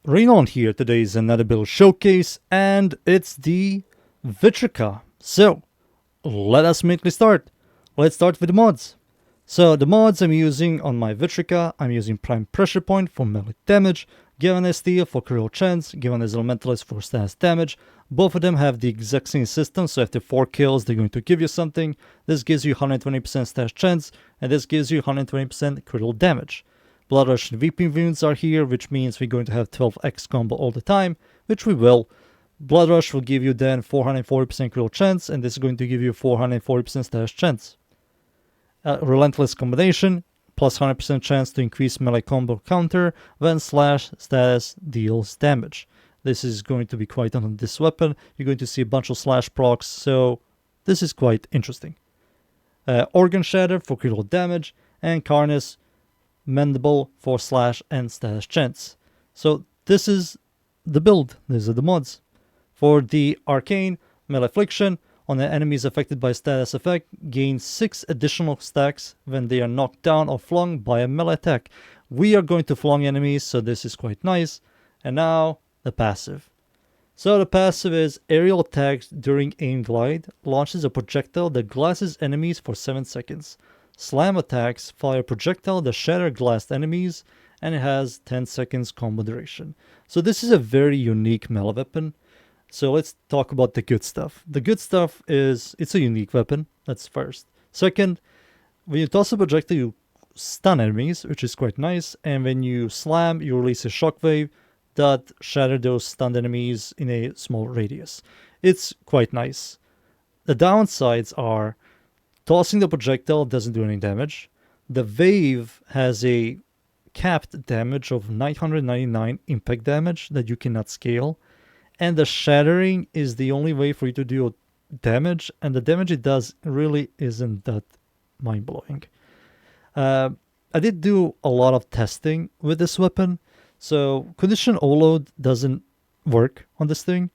Rainollon here. Today is another build showcase, and it's the Vitrica. So, let us immediately start. Let's start with the mods. So, the mods I'm using on my Vitrica, I'm using Prime Pressure Point for melee damage, Given Steel for critical chance, Given Elementalist for status damage. Both of them have the exact same system, so after 4 kills they're going to give you something. This gives you 120% status chance, and this gives you 120% critical damage. Blood Rush and Weeping Wounds are here, which means we're going to have 12x combo all the time, which we will. Blood Rush will give you then 440% critical chance, and this is going to give you 440% status chance. Relentless Combination, plus 100% chance to increase melee combo counter when slash status deals damage. This is going to be quite on this weapon. You're going to see a bunch of slash procs, so this is quite interesting. Organ Shatter for critical damage, and Carnage Mendable for slash and status chance. So this is the build. These are the mods. For the Arcane, Melee Affliction, on the enemies affected by status effect, gain 6 additional stacks when they are knocked down or flung by a melee attack. We are going to flung enemies, so this is quite nice. And now, the passive. So the passive is aerial attacks during aim glide, launches a projectile that glasses enemies for 7 seconds. Slam attacks fire projectile that shatter glassed enemies, and it has 10 seconds combo duration. So this is a very unique melee weapon. So let's talk about the good stuff. The good stuff is it's a unique weapon. That's first. Second, when you toss a projectile, you stun enemies, which is quite nice. And when you slam, you release a shockwave that shatter those stunned enemies in a small radius. It's quite nice. The downsides are tossing the projectile doesn't do any damage. The wave has a capped damage of 999 impact damage that you cannot scale. And the shattering is the only way for you to do damage. And the damage it does really isn't that mind-blowing. I did do a lot of testing with this weapon. So condition overload doesn't work on this thing.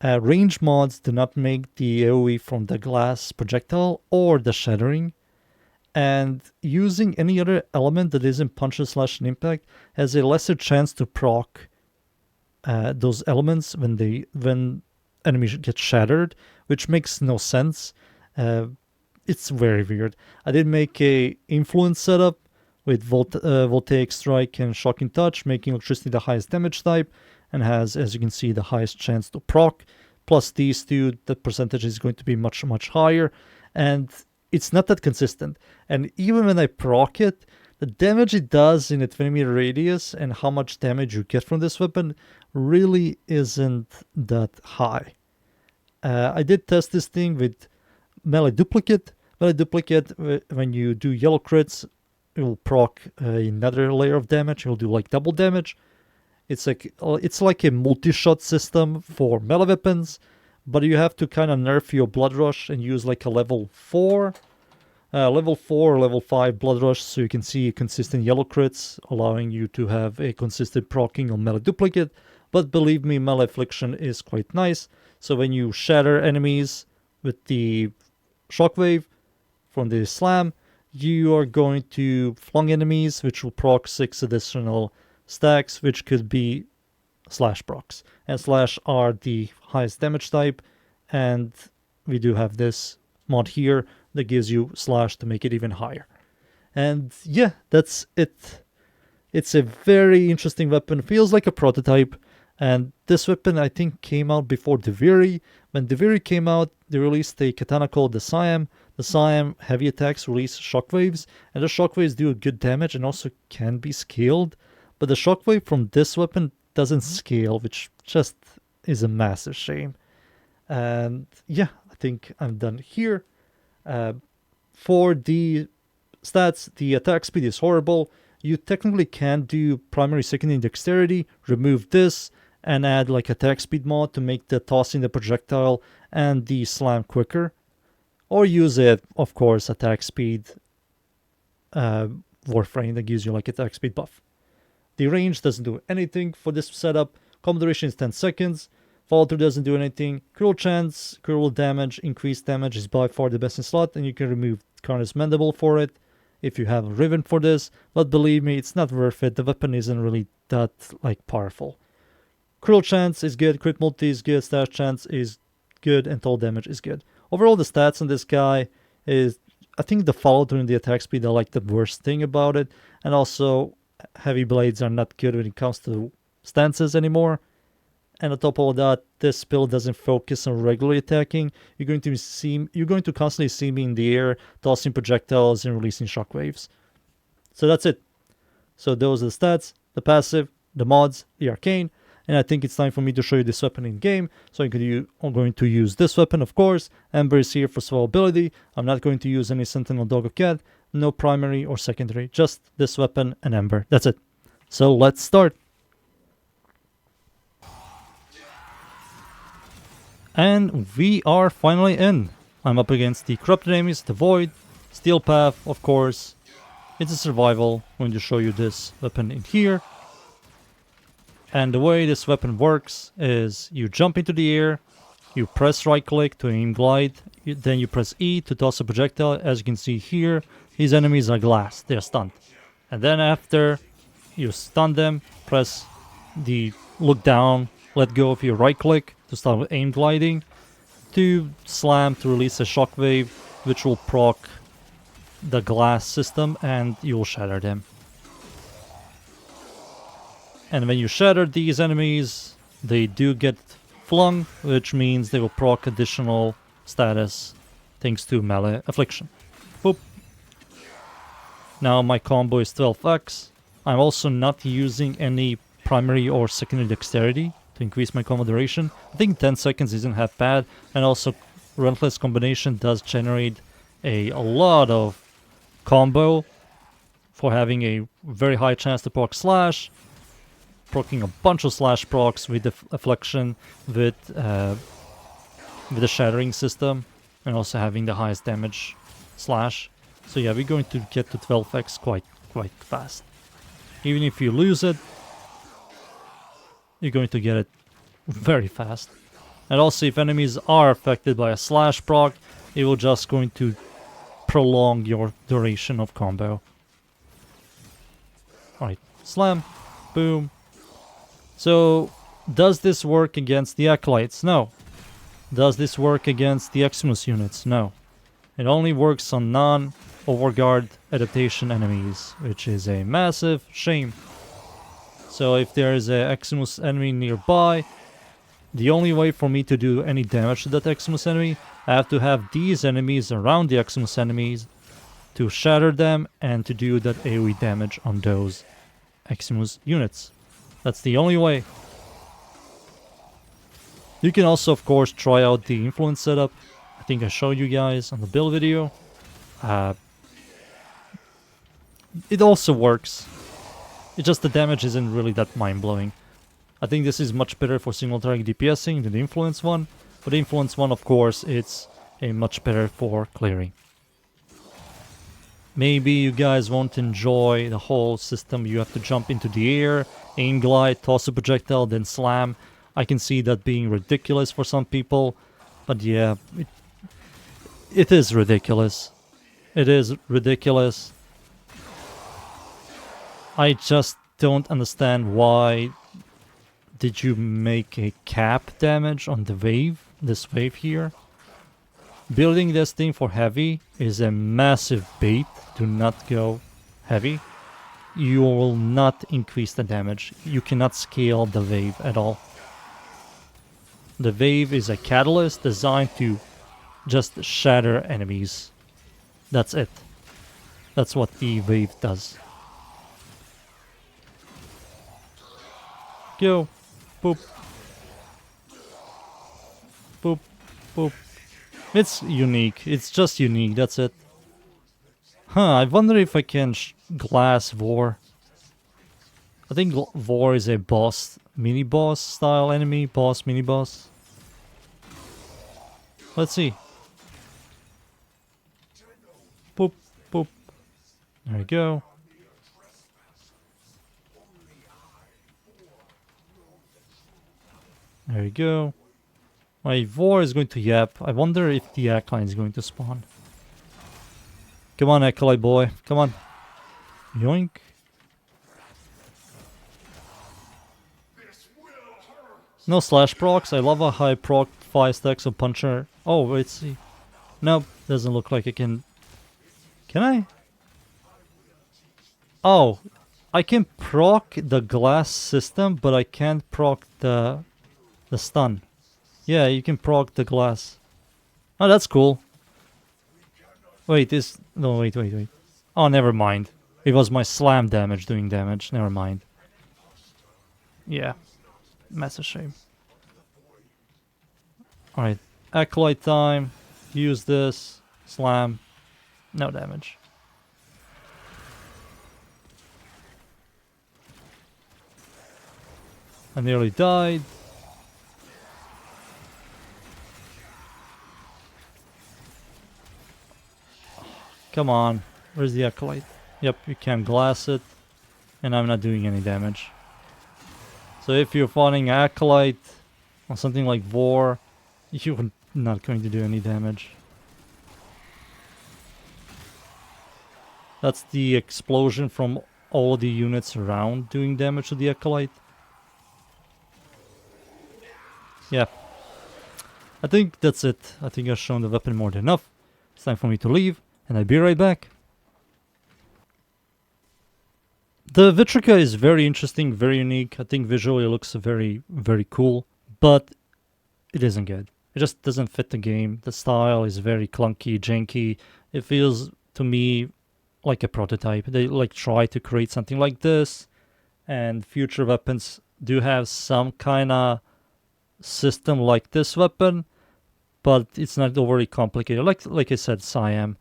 Range mods do not make the AoE from the glass projectile or the shattering. And using any other element that isn't punches slash and impact has a lesser chance to proc those elements when enemies get shattered, which makes no sense. It's very weird. I did make a influence setup with Voltaic Strike and Shocking Touch, making electricity the highest damage type, and has, as you can see, the highest chance to proc. Plus these two, the percentage is going to be much, much higher, and it's not that consistent. And even when I proc it, the damage it does in a 20-meter radius and how much damage you get from this weapon really isn't that high. I did test this thing with Melee Duplicate. Melee Duplicate, when you do yellow crits, it will proc another layer of damage. It will do like double damage. It's like a multi-shot system for melee weapons, but you have to kind of nerf your Blood Rush and use like a level 4 or level 5 Blood Rush, so you can see consistent yellow crits, allowing you to have a consistent proccing on Melee Duplicate. But believe me, Melee Affliction is quite nice. So when you shatter enemies with the Shockwave from the Slam, you are going to flung enemies, which will proc 6 additional stacks, which could be slash procs. And slash are the highest damage type, and we do have this mod here that gives you slash to make it even higher. And yeah, that's it. It's a very interesting weapon. Feels like a prototype. And this weapon, I think, came out before Deviri. When Deviri came out, they released a katana called the Siam. The Siam heavy attacks release shockwaves, and the shockwaves do good damage and also can be scaled. But the shockwave from this weapon doesn't scale, which just is a massive shame. And yeah, I think I'm done here. For the stats, the attack speed is horrible. You technically can do primary, secondary dexterity, remove this, and add like attack speed mod to make the tossing the projectile and the slam quicker. Or use it, of course, attack speed Warframe that gives you like attack speed buff. The range doesn't do anything for this setup. Combo duration is 10 seconds. Follow through doesn't do anything. Critical chance, critical damage, increased damage is by far the best in slot, and you can remove Carnage Mendable for it if you have a Riven for this. But believe me, it's not worth it. The weapon isn't really that like powerful. Cruel chance is good, crit multi is good, stash chance is good, and total damage is good. Overall, the stats on this guy is, I think the follow through and the attack speed are like the worst thing about it, and also heavy blades are not good when it comes to stances anymore. And on top of that, this build doesn't focus on regularly attacking. You're going to constantly see me in the air, tossing projectiles and releasing shockwaves. So that's it. So those are the stats, the passive, the mods, the arcane, and I think it's time for me to show you this weapon in game. So I'm going to use this weapon, of course. Ember is here for survivability. I'm not going to use any Sentinel Dog or Cat, no primary or secondary, just this weapon and Ember. That's it. So let's start. And we are finally in. I'm up against the Corrupted Enemies, the Void, Steel Path, of course. It's a survival. I'm going to show you this weapon in here. And the way this weapon works is you jump into the air, you press right click to aim glide, then you press E to toss a projectile. As you can see here, these enemies are glass, they're stunned. And then after you stun them, press the look down, let go of your right click to start with aim gliding, to slam to release a shockwave, which will proc the glass system and you will shatter them. And when you shatter these enemies, they do get flung, which means they will proc additional status thanks to melee affliction. Boop. Now my combo is 12x. I'm also not using any primary or secondary dexterity to increase my combo duration. I think 10 seconds isn't half bad, and also Relentless Combination does generate a lot of combo for having a very high chance to proc slash, proccing a bunch of slash procs with the affliction, with the shattering system, and also having the highest damage slash. So yeah, we're going to get to 12x quite fast. Even if you lose it, you're going to get it very fast. And also, if enemies are affected by a slash proc, it will just going to prolong your duration of combo. Alright, slam, boom. So, does this work against the Acolytes? No. Does this work against the Eximus units? No. It only works on non-overguard adaptation enemies, which is a massive shame. So if there is an Eximus enemy nearby, the only way for me to do any damage to that Eximus enemy, I have to have these enemies around the Eximus enemies to shatter them and to do that AoE damage on those Eximus units. That's the only way. You can also, of course, try out the influence setup. I think I showed you guys on the build video. It also works. It's just the damage isn't really that mind-blowing. I think this is much better for single target DPSing than the influence one. But the influence one, of course, it's a much better for clearing. Maybe you guys won't enjoy the whole system. You have to jump into the air, aim glide, toss a projectile, then slam. I can see that being ridiculous for some people. But yeah, it is ridiculous. It is ridiculous. I just don't understand why did you make a cap damage on the wave, this wave here. Building this thing for heavy is a massive bait. Do not go heavy. You will not increase the damage. You cannot scale the wave at all. The wave is a catalyst designed to just shatter enemies. That's it. That's what the wave does. Go. Boop. Boop. Boop. It's unique. It's just unique. That's it. Huh, I wonder if I can glass War. I think War is a boss, mini-boss style enemy. Boss, mini-boss. Let's see. Boop. Boop. There we go. There we go. My Vor is going to yap. I wonder if the Acolyte is going to spawn. Come on, Acolyte boy. Come on. Yoink. No slash procs. I love a high proc 5 stacks of puncher. Oh, wait, see. Nope, doesn't look like I can. Can I? Oh, I can proc the glass system, but I can't proc the stun. Yeah, you can proc the glass. Oh, that's cool. Wait, no, wait. Oh, never mind. It was my slam damage doing damage. Never mind. Yeah, massive shame. Alright, Acolyte time. Use this. Slam. No damage. I nearly died. Come on. Where's the Acolyte? Yep, you can glass it. And I'm not doing any damage. So if you're fighting Acolyte on something like War, you're not going to do any damage. That's the explosion from all the units around doing damage to the Acolyte. Yeah. I think that's it. I think I've shown the weapon more than enough. It's time for me to leave, and I'll be right back. The Vitrica is very interesting, very unique. I think visually it looks very, very cool, but it isn't good. It just doesn't fit the game. The style is very clunky, janky. It feels to me like a prototype. They like try to create something like this, and future weapons do have some kind of system like this weapon, but it's not overly complicated. Like I said, Siam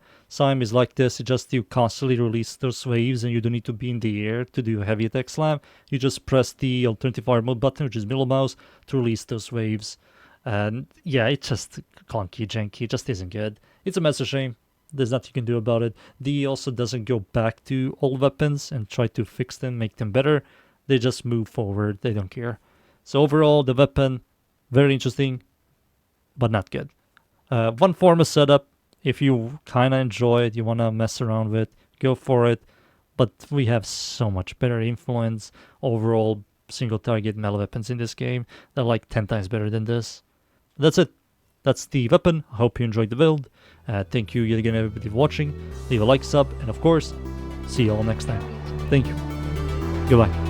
is like this. It just you constantly release those waves, and you don't need to be in the air to do a heavy attack slam. You just press the alternative fire mode button, which is middle mouse, to release those waves. And yeah, it's just clunky, janky. It just isn't good. It's a massive shame. There's nothing you can do about it. D also doesn't go back to old weapons and try to fix them, make them better. They just move forward. They don't care. So overall, the weapon, very interesting, but not good. One form of setup, if you kind of enjoy it, you want to mess around with, go for it. But we have so much better influence, overall single target melee weapons in this game. They're like 10 times better than this. That's it. That's the weapon. I hope you enjoyed the build. Thank you yet again everybody for watching. Leave a like, sub, and of course, see you all next time. Thank you. Goodbye.